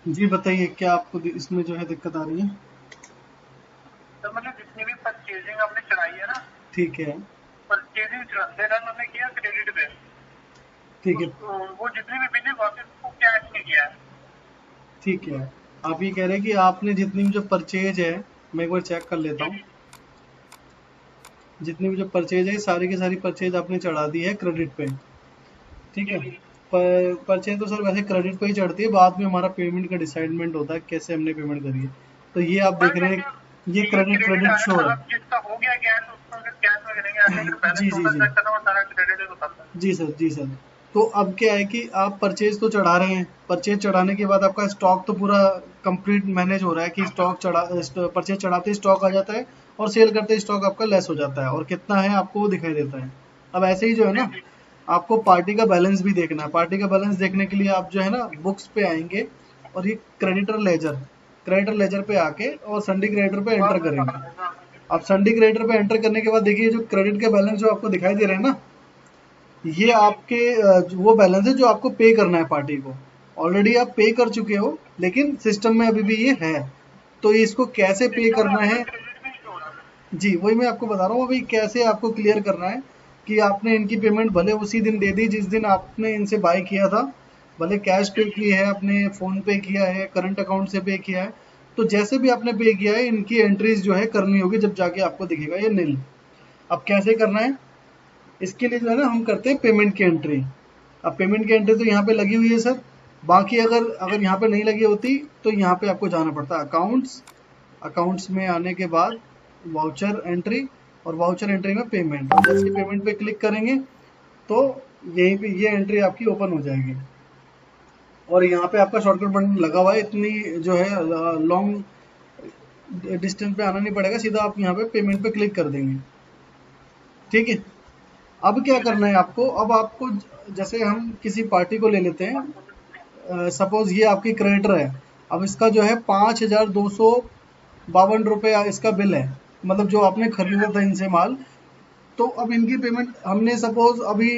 जी बताइए, क्या आपको इसमें जो है दिक्कत आ रही है? तो मतलब जितनी भी परचेजिंग आपने चढ़ाई है ना, ठीक है। परचेजिंग चढ़ाते रन हमने किया क्रेडिट पे, ठीक है। वो जितनी भी बिल है वापस उसको कैश नहीं किया है। ठीक है। आप ये कह रहे हैं कि आपने जितनी भी जो परचेज है, मैं एक बार चेक कर लेता जी हूँ। जी जितनी भी जो परचेज है, सारी की सारी परचेज आपने चढ़ा दी है क्रेडिट पे। ठीक जी है। जी। पर परचेज तो सर वैसे क्रेडिट पे ही चढ़ती है, बाद में हमारा पेमेंट का डिसाइडमेंट होता है कैसे हमने पेमेंट करी है। तो ये आप देख पर रहे जैसे हैं, ये ये क्रेडिट क्रेडिट क्रेडिट आया शो ना, है। अब जिसका हो गया कैश उसको अगर कैश में करेंगे, ऐसे अगर बैलेंस जी जी टोटल जी। चेक करना वो सारा क्रेडिट बताता है। जी सर, जी सर। तो अब क्या है कि आप परचेज तो चढ़ा रहे हैं, परचेज चढ़ाने के बाद आपका स्टॉक तो पूरा कंप्लीट मैनेज हो रहा है कि स्टॉक चढ़ा, परचेज चढ़ाते ही स्टॉक आ जाता है और सेल करते ही स्टॉक आपका लेस हो जाता है और कितना है आपको वो दिखाई देता है। अब ऐसे ही जो है जी ना, जी आपको पार्टी का बैलेंस भी देखना है। पार्टी का बैलेंस देखने के लिए आप जो है ना बुक्स पे आएंगे और ये क्रेडिटर लेजर पे आके और संडे क्रेडिटर पे एंटर करेंगे। अब संडे क्रेडिटर पे एंटर करने के बाद देखिए, जो क्रेडिट के बैलेंस जो आपको दिखाई दे रहे हैं ना, ये जी जी। आपके वो बैलेंस है जो आपको पे करना है पार्टी को। ऑलरेडी आप पे कर चुके हो, लेकिन सिस्टम में अभी भी ये है। तो इसको कैसे पे सिस्टम में करना आपका है? क्रेडिट भी शो हो रहा है। जी, वही मैं आपको बता रहा हूँ अभी, कैसे आपको क्लियर करना है कि आपने इनकी पेमेंट भले उसी दिन दे दी जिस दिन आपने इनसे बाय किया था, भले कैश जी पे जी। की है, अपने फोन पे किया है, करंट अकाउंट से पे किया है। तो जैसे भी आपने पे किया है, इनकी एंट्रीज जो है करनी होगी, जब जाके आपको दिखेगा ये नील। अब कैसे करना है? इसके लिए जो है ना, हम करते हैं पेमेंट की एंट्री। अब पेमेंट की एंट्री तो यहाँ पे लगी हुई है सर। बाकी अगर जी अगर यहाँ पे नहीं लगी होती तो यहाँ पे आपको जाना पड़ता है अकाउंट्स। अकाउंट्स में आने के बाद वाउचर एंट्री, और वाउचर एंट्री में पेमेंट, और जैसे पेमेंट पे क्लिक करेंगे तो यहीं पे ये एंट्री आपकी ओपन हो जाएगी। और यहाँ पे आपका शॉर्टकट बटन लगा हुआ है, इतनी जो है लॉन्ग डिस्टेंस पे आना नहीं पड़ेगा, सीधा आप यहाँ पे पेमेंट पे क्लिक कर देंगे। ठीक है। अब क्या जी करना है आपको? अब आपको जैसे हम किसी पार्टी को ले लेते हैं, सपोज ये आपकी क्रेडिटर है। अब इसका जो है 5,252 रुपये इसका बिल है, मतलब जो आपने खरीदा था इनसे माल। तो अब इनकी पेमेंट हमने सपोज अभी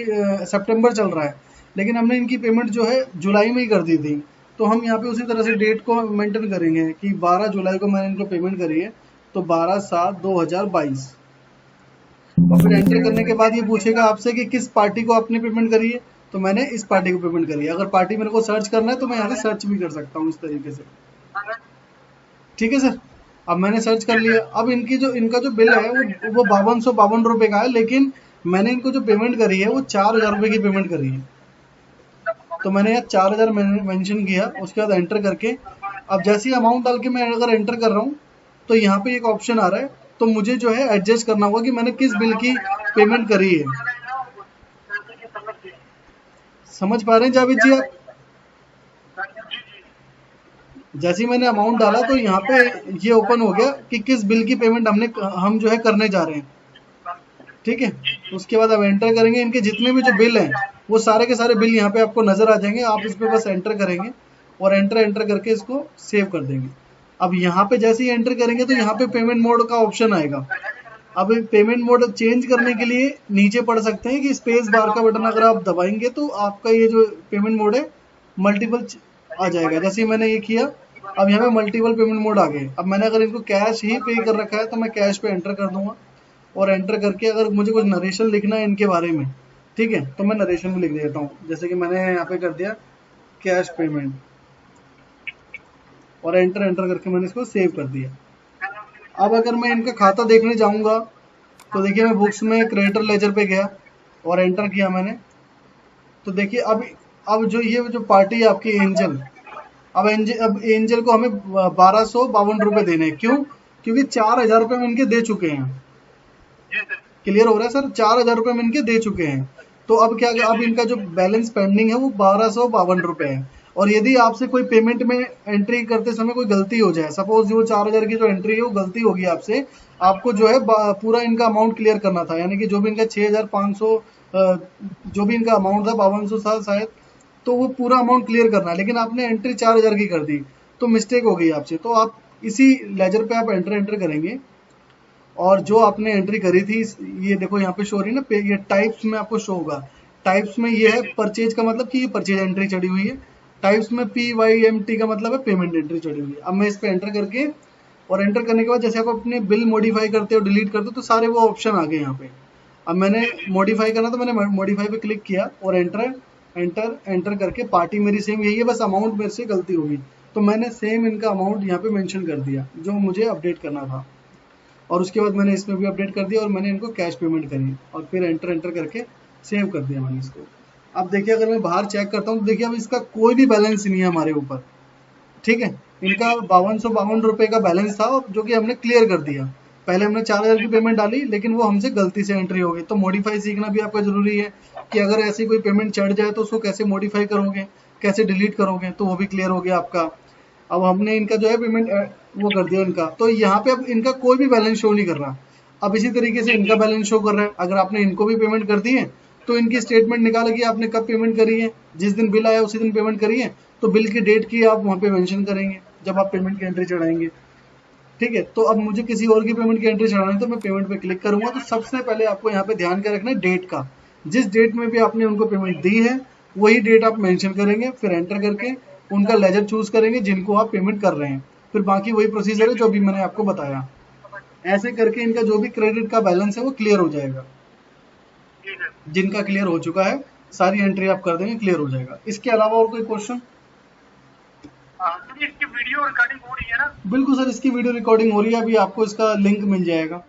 सितंबर चल रहा है, लेकिन हमने इनकी पेमेंट जो है जुलाई में ही कर दी थी। तो हम यहाँ पे उसी तरह से जी डेट को मेंटेन करेंगे कि 12 जुलाई को मैंने इनको पेमेंट करी है। तो 12/7/2022। और फिर एंटर करने के बाद ये पूछेगा आपसे कि किस पार्टी को आपने पेमेंट करी है। तो मैंने इस पार्टी को पेमेंट करी है। अगर पार्टी मेरे को सर्च करना है तो मैं यहाँ से सर्च भी कर सकता हूँ इस तरीके से। ठीक है सर। अब मैंने सर्च कर जी लिया। सर। अब इनका जो बिल है वो 5252 रुपये का है, लेकिन मैंने इनको जो पेमेंट करी है वो 4,000 रुपये की पेमेंट करी है। तो मैंने यहाँ 4,000 मेंशन किया, उसके बाद एंटर करके, अब जैसे ही अमाउंट डाल के मैं अगर एंटर कर रहा हूँ, तो यहाँ पे एक ऑप्शन आ रहा है। तो मुझे जो है एडजस्ट करना होगा कि मैंने किस बिल की पेमेंट करी है। समझ पा रहे हैं जावेद जी आप? जी जी। जैसे ही मैंने अमाउंट डाला तो यहाँ पे ये ओपन हो गया कि किस बिल की पेमेंट हम जो है करने जा रहे हैं। ठीक है। जी जी। उसके बाद आप एंटर करेंगे, इनके जितने भी जो बिल हैं वो सारे के सारे बिल यहाँ पे आपको नजर आ जाएंगे। आप इस पे बस एंटर करेंगे और एंटर एंटर करके इसको सेव कर देंगे। अब यहाँ पे जैसे ही एंटर करेंगे तो यहाँ पे पेमेंट मोड का ऑप्शन आएगा। अब पेमेंट मोड चेंज करने के लिए नीचे पढ़ सकते हैं कि स्पेस बार का बटन अगर आप दबाएंगे तो आपका ये जो पेमेंट मोड है मल्टीपल आ जाएगा। जैसे ही मैंने ये किया, अब यहाँ पे मल्टीपल पेमेंट मोड आ गए। अब मैंने अगर इनको कैश ही पे कर रखा है तो मैं कैश पे एंटर कर दूंगा। और एंटर करके अगर मुझे कुछ नरेशन लिखना है इनके बारे में, ठीक है, तो मैं नरेशन भी लिख देता हूँ। जैसे कि मैंने यहाँ पे कर दिया कैश पेमेंट, और एंटर एंटर करके मैंने इसको सेव कर दिया। अब अगर मैं इनका खाता देखने जाऊंगा तो देखिए, मैं बुक्स में क्रेडिटर लेजर पे गया और एंटर किया मैंने। तो देखिए, अब जो ये जो पार्टी है आपकी एंजल, अब एंजल को हमें 1,252 रुपये देने हैं। क्यों? क्योंकि 4,000 रुपये हम इनके दे चुके हैं। जी सर। क्लियर हो रहा है सर? 4,000 रुपये हम इनके दे चुके हैं। तो अब क्या, जी अब जी। इनका जो बैलेंस पेंडिंग है वो 1,252 रुपये है। और यदि आपसे कोई पेमेंट में एंट्री करते समय कोई गलती हो जाए, सपोज वो 4,000 की जो एंट्री है वो गलती होगी आपसे, आपको जो है पूरा इनका अमाउंट क्लियर करना था, यानी कि जो भी इनका 6,500 जो भी इनका अमाउंट था, 5,200 था शायद, तो वो पूरा अमाउंट क्लियर करना है, लेकिन आपने एंट्री 4,000 की कर दी। तो मिस्टेक हो गई आपसे। तो आप इसी लेजर पे आप एंटर एंटर करेंगे, और जो आपने एंट्री करी थी, ये देखो यहाँ पे शो हो रही है ना पे, ये टाइप्स में आपको शो होगा। टाइप्स में ये जी है जी। परचेज का, मतलब कि ये परचेज एंट्री चढ़ी हुई है। टाइप्स में PYMT का मतलब है पेमेंट एंट्री चढ़ी हुई है। अब मैं इस पे एंटर करके, और एंटर करने के बाद जैसे आप अपने बिल मॉडिफाई करते हो, डिलीट करते हो, तो सारे वो ऑप्शन आ गए यहाँ पे। अब मैंने मॉडिफाई करना, तो मैंने मॉडिफाई पे क्लिक किया और एंटर एंटर एंटर करके पार्टी मेरी सेम यही है, बस अमाउंट मेरे से गलती होगी, तो मैंने सेम इनका अमाउंट यहाँ पे मेंशन कर दिया जो मुझे अपडेट करना था। और उसके बाद मैंने इसमें भी अपडेट कर दिया और मैंने इनको कैश पेमेंट करी और फिर एंटर एंटर करके सेव कर दिया मैंने इसको। अब देखिए अगर मैं बाहर चेक करता हूँ तो देखिए अब इसका कोई भी बैलेंस नहीं है हमारे ऊपर, ठीक है। इनका 5252 रुपए का बैलेंस था जो कि हमने क्लियर कर दिया। पहले हमने 4000 की पेमेंट डाली लेकिन वो हमसे गलती से एंट्री हो गई। तो मॉडिफाई सीखना भी आपका जरूरी है कि अगर ऐसी कोई पेमेंट चढ़ जाए तो उसको कैसे मॉडिफाई करोगे, कैसे डिलीट करोगे, तो वो भी क्लियर हो गया आपका। अब हमने इनका जो है पेमेंट वो कर दिया इनका, तो यहाँ पे अब इनका कोई भी बैलेंस शो नहीं कर रहा। अब इसी तरीके से इनका बैलेंस शो कर रहा है। अगर आपने इनको भी पेमेंट कर दी है तो इनकी स्टेटमेंट निकालेगी आपने कब पेमेंट करी है, जिस दिन बिल आया उसी दिन पेमेंट करी है, तो बिल की डेट की आप वहाँ पे मेंशन करेंगे जब आप पेमेंट की एंट्री चढ़ाएंगे, ठीक है। तो अब मुझे किसी और की पेमेंट की एंट्री चढ़ानी है तो मैं पेमेंट पे क्लिक करूंगा। तो सबसे पहले आपको यहाँ पे ध्यान क्या रखना है, डेट का। जिस डेट में भी आपने उनको पेमेंट दी है वही डेट आप मेंशन करेंगे, फिर एंटर करके उनका लेजर चूज करेंगे जिनको आप पेमेंट कर रहे हैं। फिर बाकी वही प्रोसीजर है जो अभी मैंने आपको बताया। ऐसे करके इनका जो भी क्रेडिट का बैलेंस है वो क्लियर हो जाएगा। जिनका क्लियर हो चुका है सारी एंट्री आप कर देंगे, क्लियर हो जाएगा। इसके अलावा और कोई क्वेश्चन? इसकी वीडियो रिकॉर्डिंग हो रही है ना? बिल्कुल सर, इसकी वीडियो रिकॉर्डिंग हो रही है, अभी आपको इसका लिंक मिल जाएगा।